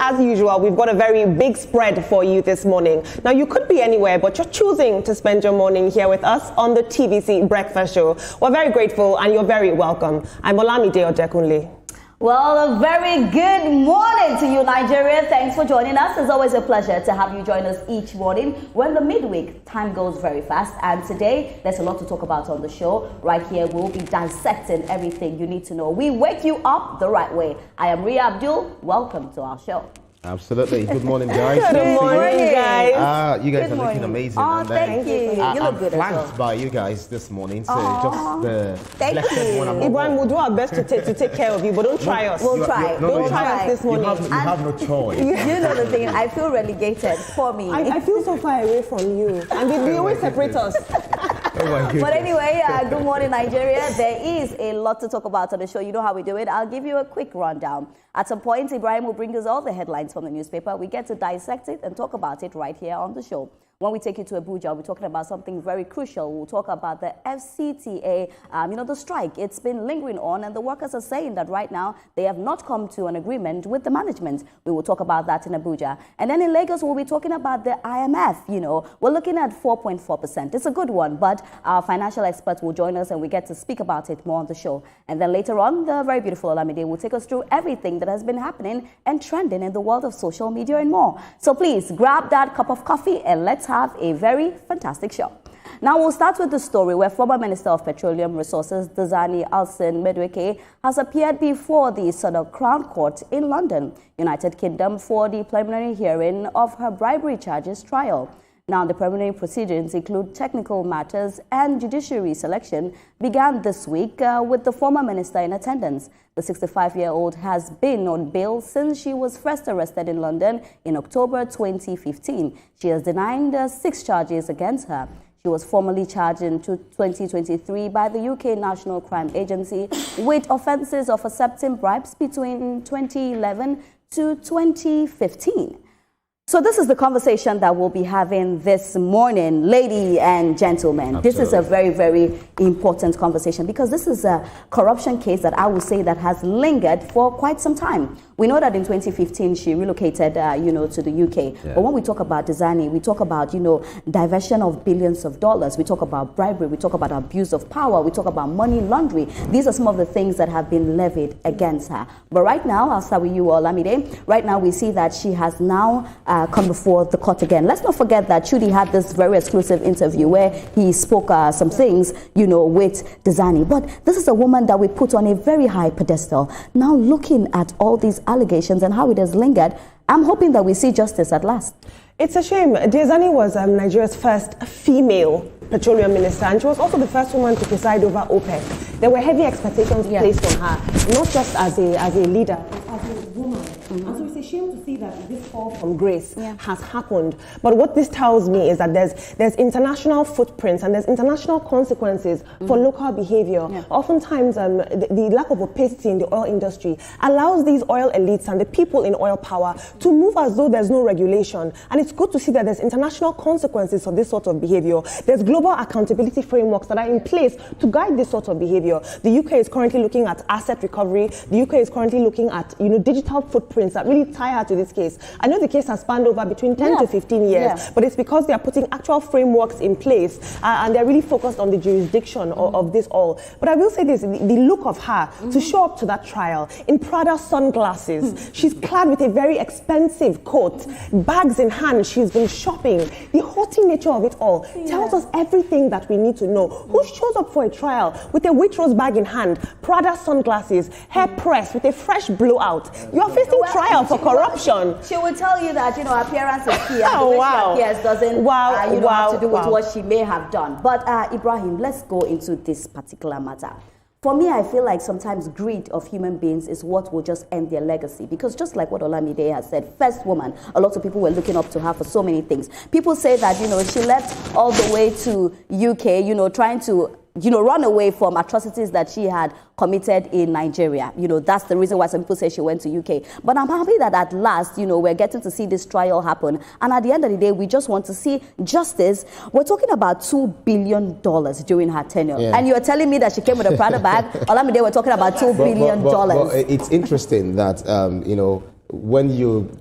as usual, we've got a very big spread for you this morning. Now, you could be anywhere, but you're choosing to spend your morning here with us on the TVC Breakfast Show. We're very grateful and you're very welcome. I'm Olamide Ojekunle. Well, a very good morning to you, Nigeria. Thanks for joining us. It's always a pleasure to have you join us each morning. When the midweek, time goes very fast. And today, there's a lot to talk about on the show. Right here, we'll be dissecting everything you need to know. We wake you up the right way. I am Ria Abdul. Welcome to our show. Absolutely. Good morning, guys. Good morning, guys. You guys are looking amazing. Oh, thank you. You look good as well. I'm flanked by you guys this morning. So just the blessed one. Ibrahim, we'll do our best to take care of you, but don't try us. We'll try. Don't try us this morning. You have no choice. You know the thing, I feel relegated for me. I feel so far away from you. And they always separate us. But anyway, good morning, Nigeria. There is a lot to talk about on the show. You know how we do it. I'll give you a quick rundown. At some point, Ibrahim will bring us all the headlines from the newspaper. We get to dissect it and talk about it right here on the show. When we take you to Abuja, we're talking about something very crucial. We'll talk about the FCTA, the strike. It's been lingering on, and the workers are saying that right now they have not come to an agreement with the management. We will talk about that in Abuja. And then in Lagos, we'll be talking about the IMF. We're looking at 4.4%. It's a good one, but our financial experts will join us, and we get to speak about it more on the show. And then later on, the very beautiful Olamide will take us through everything that has been happening and trending in the world of social media and more. So please grab that cup of coffee and let's have a very fantastic show. Now we'll start with the story where former Minister of Petroleum Resources Diezani Alison-Madueke has appeared before the Southwark Crown Court in London, United Kingdom, for the preliminary hearing of her bribery charges trial. Now, the preliminary proceedings include technical matters, and judiciary selection began this week with the former minister in attendance. The 65-year-old has been on bail since she was first arrested in London in October 2015. She has denied 6 charges against her. She was formally charged in 2023 by the UK National Crime Agency with offences of accepting bribes between 2011 to 2015. So this is the conversation that we'll be having this morning, ladies and gentlemen. Absolutely. This is a very, very important conversation because this is a corruption case that I would say that has lingered for quite some time. We know that in 2015 she relocated, to the UK. Yeah. But when we talk about Diezani, we talk about, diversion of billions of dollars. We talk about bribery. We talk about abuse of power. We talk about money laundering. These are some of the things that have been levied against her. But right now, I'll start with you, Olamide. Right now, we see that she has now come before the court again. Let's not forget that Chudi had this very exclusive interview where he spoke some things, with Diezani. But this is a woman that we put on a very high pedestal. Now looking at all these allegations and how it has lingered, I'm hoping that we see justice at last. It's a shame. Diezani was Nigeria's first female petroleum minister, and she was also the first woman to preside over OPEC. There were heavy expectations placed on her, not just as a leader, but as a woman. Mm-hmm. And so it's a shame to see that this fall from grace has happened. But what this tells me is that there's international footprints and there's international consequences for local behavior. Yeah. Oftentimes, the lack of opacity in the oil industry allows these oil elites and the people in oil power to move as though there's no regulation. And it's good to see that there's international consequences for this sort of behavior. There's global accountability frameworks that are in place to guide this sort of behavior. The UK is currently looking at asset recovery. The UK is currently looking at digital footprints that really tie her to this case. I know the case has spanned over between 10 to 15 years, but it's because they are putting actual frameworks in place and they're really focused on the jurisdiction of this all. But I will say this, the look of her to show up to that trial in Prada sunglasses, she's clad with a very expensive coat, bags in hand, she's been shopping. The haughty nature of it all tells us everything that we need to know. Who shows up for a trial with a Waitrose bag in hand, Prada sunglasses, hair pressed with a fresh blowout? You're facing trial for corruption. She will tell you that, appearance is key. And the way she appears doesn't have to do with what she may have done. But Ibrahim, let's go into this particular matter. For me, I feel like sometimes greed of human beings is what will just end their legacy. Because just like what Olamide has said, first woman, a lot of people were looking up to her for so many things. People say that, she left all the way to UK, trying to run away from atrocities that she had committed in Nigeria. That's the reason why some people say she went to UK. But I'm happy that at last, we're getting to see this trial happen. And at the end of the day, we just want to see justice. We're talking about $2 billion during her tenure. Yeah. And you're telling me that she came with a Prada bag. Olamide, we're talking about $2 billion. But it's interesting that, when you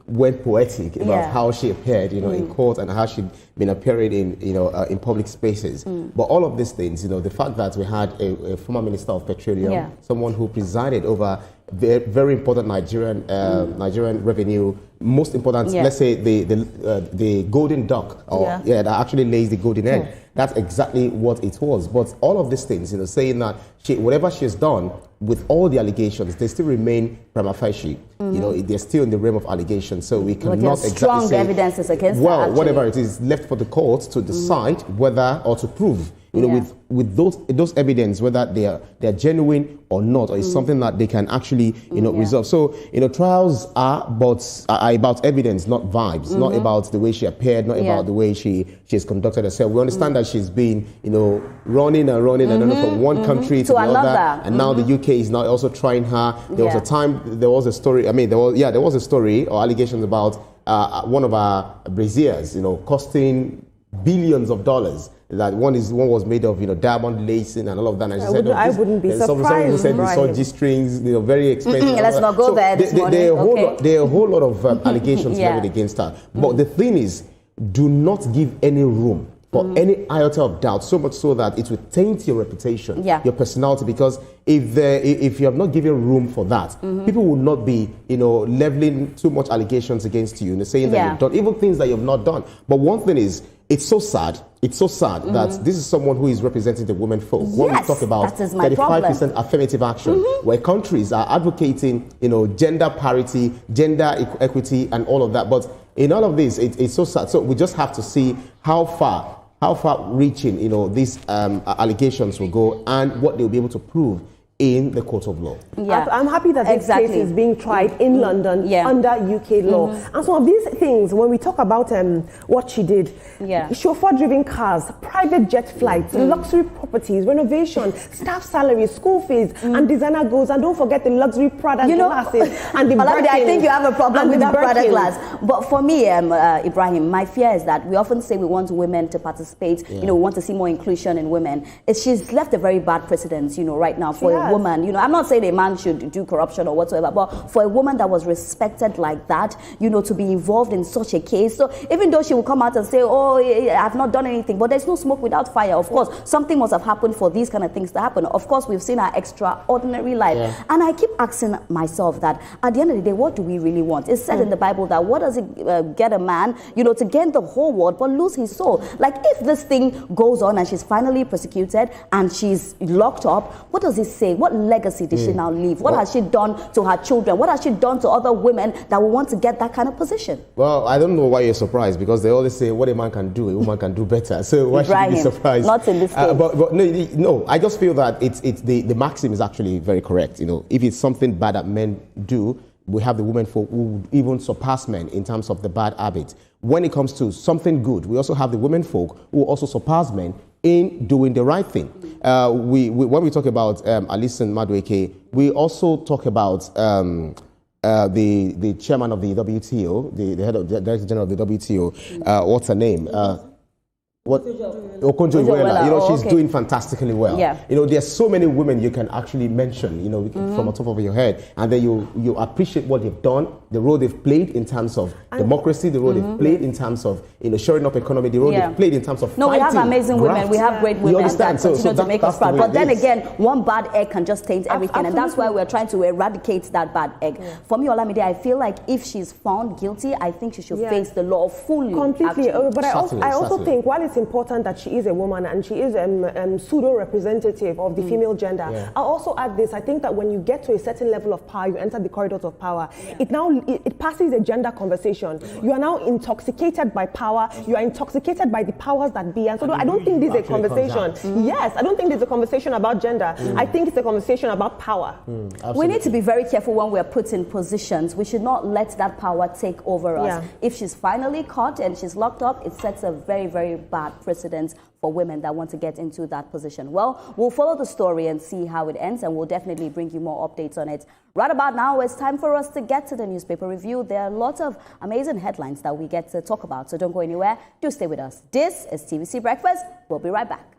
went poetic about how she appeared, in court and how she'd been appearing in, in public spaces. But all of these things, the fact that we had a former Minister of Petroleum, someone who presided over very important Nigerian revenue, most important, let's say the golden duck, that actually lays the golden egg. That's exactly what it was. But all of these things, saying that whatever she's done, with all the allegations, they still remain prima facie. They're still in the realm of allegations. So we cannot exactly strong say, evidences against well, that, whatever it is, left for the court to decide whether or to prove. With those evidence, whether they're genuine or not, or is something that they can actually resolve. So trials are about evidence, not vibes, not about the way she appeared, not about the way she's conducted herself. We understand that she's been running from one country to the other, and now the UK is now also trying her. There was a time, there was a story. I mean, there was a story or allegations about one of our braziers, costing billions of dollars. That one was made of diamond lacing and all of that. And I wouldn't be surprised. Someone who said we saw G-strings, very expensive. Let's not go there this morning. There are a whole lot of allegations leveled against her. But the thing is, do not give any room for any iota of doubt, so much so that it will taint your reputation, your personality. Because if you have not given room for that, people will not be leveling too much allegations against you, saying that you've done even things that you've not done. But one thing is, it's so sad that this is someone who is representing the women folk. When we talk about 35% affirmative action, where countries are advocating, gender parity, gender equity, and all of that. But in all of this, it's so sad. So we just have to see how far reaching, these allegations will go and what they'll be able to prove in the court of law. I'm happy that this case is being tried in London under UK law. And some of these things, when we talk about what she did, chauffeur-driven cars, private jet flights, luxury properties, renovation, staff salaries, school fees, and designer goods, and don't forget the luxury Prada glasses and the Birkin. I think you have a problem with that Prada glass. But for me, Ibrahim, my fear is that we often say we want women to participate, we want to see more inclusion in women. She's left a very bad precedent, right now for a woman. I'm not saying a man should do corruption or whatsoever, but for a woman that was respected like that, to be involved in such a case. So even though she will come out and say, oh, I've not done anything, but there's no smoke without fire. Of course, something must have happened for these kind of things to happen. Of course, we've seen her extraordinary life. And I keep asking myself that at the end of the day, what do we really want? It's said in the Bible that what does it get a man, to gain the whole world, but lose his soul? Like if this thing goes on and she's finally persecuted and she's locked up, what does it say? What legacy did she now leave? What has she done to her children? What has she done to other women that will want to get that kind of position? Well, I don't know why you're surprised, because they always say what a man can do, a woman can do better. So why should you be surprised? Not in this case. But no, I just feel that it's the maxim is actually very correct. If it's something bad that men do, we have the women folk who even surpass men in terms of the bad habit. When it comes to something good, we also have the women folk who also surpass men in doing the right thing. When we talk about Alison-Madueke, we also talk about the chairman of the WTO, the head of the Director General of the WTO. What's her name? Okonjo-Iweala, she's doing fantastically well. There's so many women you can actually mention, from the top of your head, and then you appreciate what they've done, the role they've played in terms of democracy, the role they've played in terms of shoring up economy, the role they've played in terms of fighting. We have amazing women, we have great women that continue to make us proud. But then again, one bad egg can just taint everything, and that's why we're trying to eradicate that bad egg. For me, Olamide, I feel like if she's found guilty, I think she should face the law fully. Completely. But I also think while it's important that she is a woman and she is a pseudo-representative of the female gender, I'll also add this. I think that when you get to a certain level of power, you enter the corridors of power, it passes a gender conversation. You are now intoxicated by power, you are intoxicated by the powers that be, and so I don't think this is a conversation. Yes, I don't think it's a conversation about gender. I think it's a conversation about power. We need to be very careful when we're put in positions. We should not let that power take over us. If she's finally caught and she's locked up, it sets a very, very bad precedent for women that want to get into that position. Well, we'll follow the story and see how it ends, and we'll definitely bring you more updates on it. Right about now, it's time for us to get to the newspaper review. There are lots of amazing headlines that we get to talk about, so don't go anywhere. Do stay with us. This is TVC Breakfast. We'll be right back.